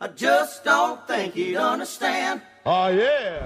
I just don't think he'd understand. Oh, yeah.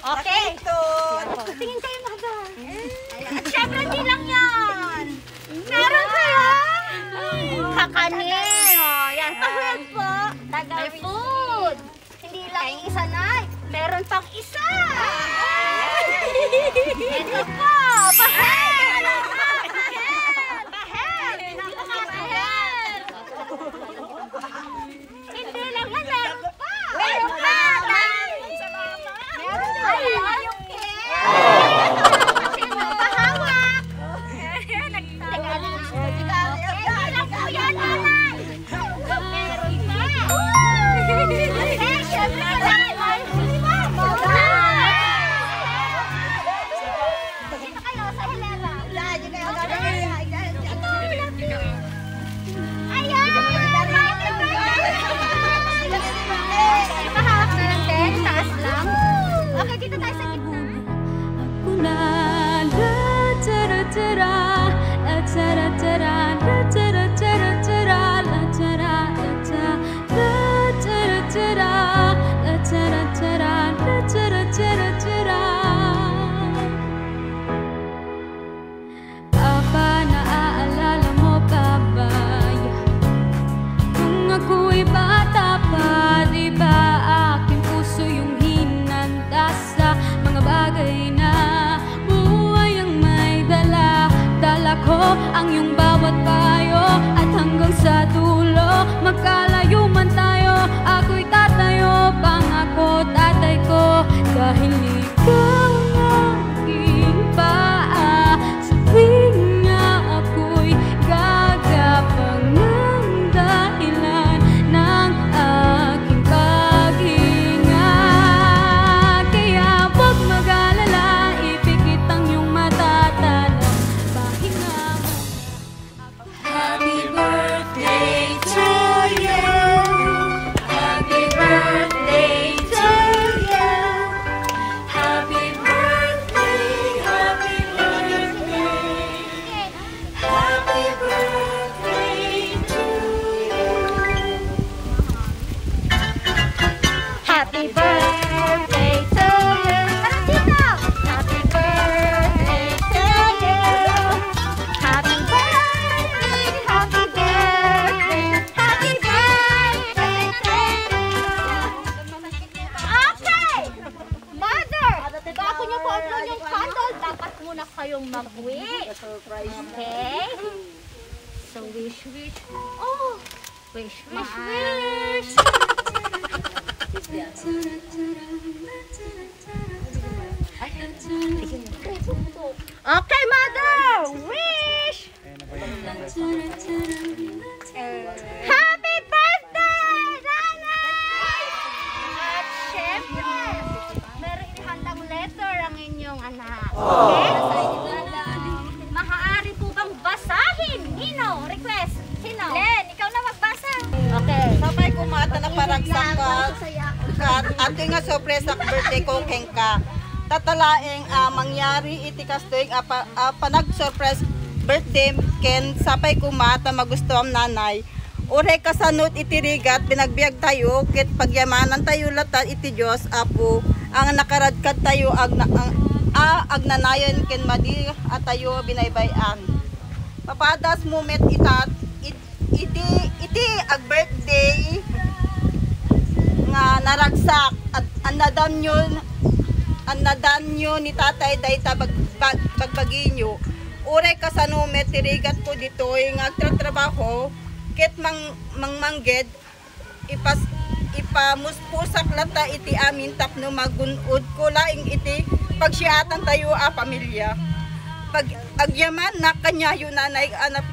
Okay. Tingin kayo, mother. At syempre, hindi lang yan. Meron kayo kakanin. Yan. Pag-food po. May food. Hindi lang isa na. Meron pang isa. Ito po. Pahel. Hindi lang yan. Meron pa. Meron pa. Ang iyong bawat payo at hanggang sa dulo magkalayo man tayo, ako'y tatayo, pangako tatay ko, dahil ikaw ang aking paa sa tuwing na ako'y gagapang ng dahilan ng aking paghinga. Kaya huwag mag-alala, ipikit ang iyong matatala, pahinga. Happy birthday to you. Happy birthday to you. Happy birthday, happy birthday. Happy birthday to you. Happy birthday to you. Happy birthday to you. Happy birthday, happy birthday, happy birthday to you. Okay! Mother! Bago niyo po upload yung candle, dapat muna kayong mag-wish. Okay? So, wish. Oh! Wish. Okay, Mother! Wish! Happy birthday, Nanay! At syempre, meron ihandang letter ang inyong anak. Okay? Mahal! ato nga sorpresa birthday ko kengka. Tatalaeng mangyari iti kastoy panag-surprise birthday ken sapay kumata magusto ang nanay. Ure kasanot iti rigat pinagbiag tayo ket pagyamanan tayo latan iti Dios apo ang nakaradkad tayo agnanayon ken madi at tayo binaybayan. Papadas moment iti ag birthday nga naragsak at anadam nyo ni tatay dayta bagbaginyo. Ure kasanumet tirigat ko dito nga agtratrabaho ket mangged ipamuspusak lata iti amin tapno magunod ko laing iti pagsiatan tayo pamilya. Pag agyaman na kanyayo nanay anak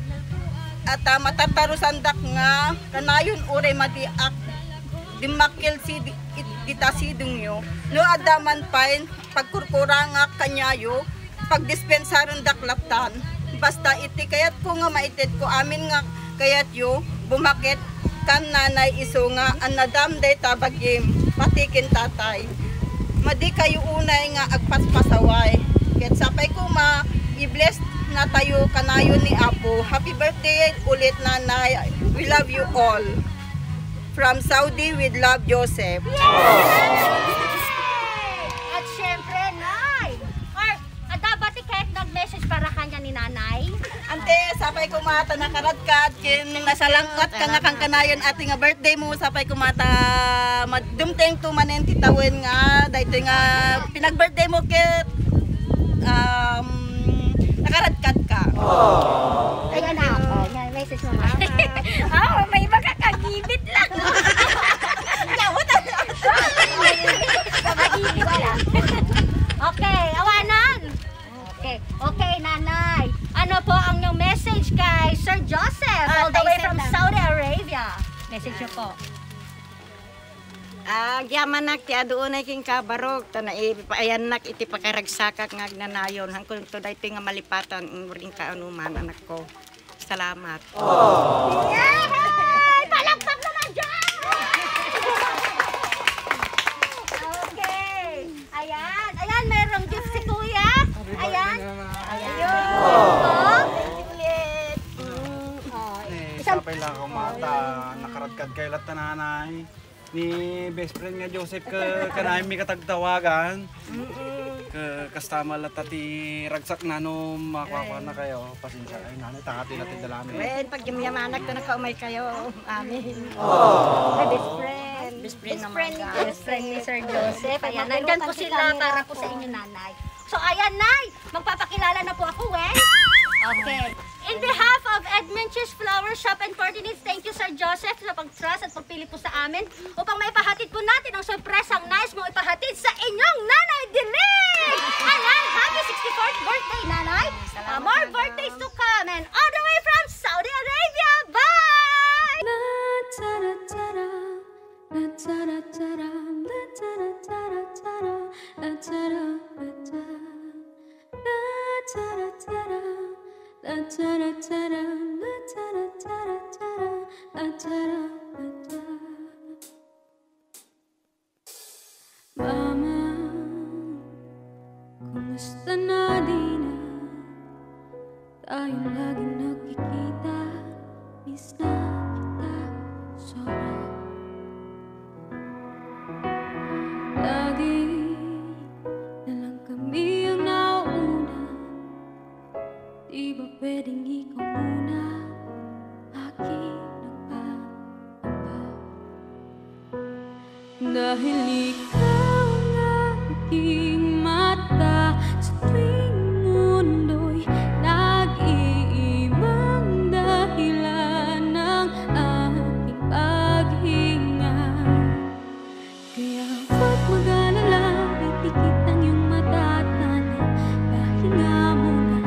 at matatarusandak nga kanayon ure madiak dimakil si ditasidong nyo no adaman pain pagkurkura nga kanyayo pagdispensaron daklaptan basta iti kayat ko nga maited ko amin nga kayat yo bumakit kan nanay iso nga anadam day tabagim patikin tatay madi kayo unay nga agpaspasaway ket sapay ko i-bless na tayo kanayon ni Apo. Happy birthday ulit nanay, we love you all. From Saudi with love, Joseph. At syempre, Nay! Or, adabati kahit nag-message para kanya ni Nanay? Ante, sapay kumata nakaradkat, kin nasalangkat ka nga kang kanayon ating nga birthday mo, sapay kumata madumteng tumanen titawin nga, dahito nga pinag-birthday mo kit, nakaradkat ka. Ayan na. Yan, message mo nga. May makakagibit lang. Makagibit lang. Okay, awanan. Okay, nanay. Ano po ang yung message kay Sir Joseph all the way from Saudi Arabia? Message niyo po. Gyamanak ti aduon ay king kabarog to na ayanak iti pakaragsakak nga agnanayon hangkon to daytoy nga malipatan ring kaanuman anak ko. Salamat. Yay! Palakpak naman dyan! Okay. Ayan, mayroong gift si Kuya. Ayan. Sapay lang ako mata, nakaradkad kay lat nanay. Ni best friend nga Joseph kanay mi katagtawagan. Kastama lat ti ragsak nano makwawa na kayo. Pasensya ay nanay tahati natin dalami. Wen pag yamanak to nakaumay kayo. Amin. Best friend ni Sir Joseph. Ayan, nandyan po sila para po sa inyo, nanay. So, ayan, Nay. Magpapakilala na po ako, Okay. In behalf of Edmund's Flower Shop and Party Needs, thank you, Sir Joseph, sa pag-trust at pagpili po sa amin upang maipahatid po natin ang surpresang nice mo ipahatid sa inyong Nanay Dilig! Ayan, happy 64th birthday, Nanay! More birthdays to come and all the way from Saudi Arabia! Bye! Mama, kumusta na di na tayong laging nagkikita? Miss na kita sobra. Lagi na lang kami ang nauna. Di ba pwedeng ikaw muna aking nagpapapa? Dahil ikaw ang aking mata sa tuwing mundo'y nag-iibang dahilan ng aking paghinga. Kaya huwag mag-alala, itikit ang iyong mata at nanay. Pahinga muna,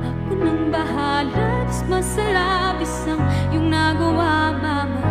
ako nang bahala. Mas masalabis ang iyong nagawa, mama.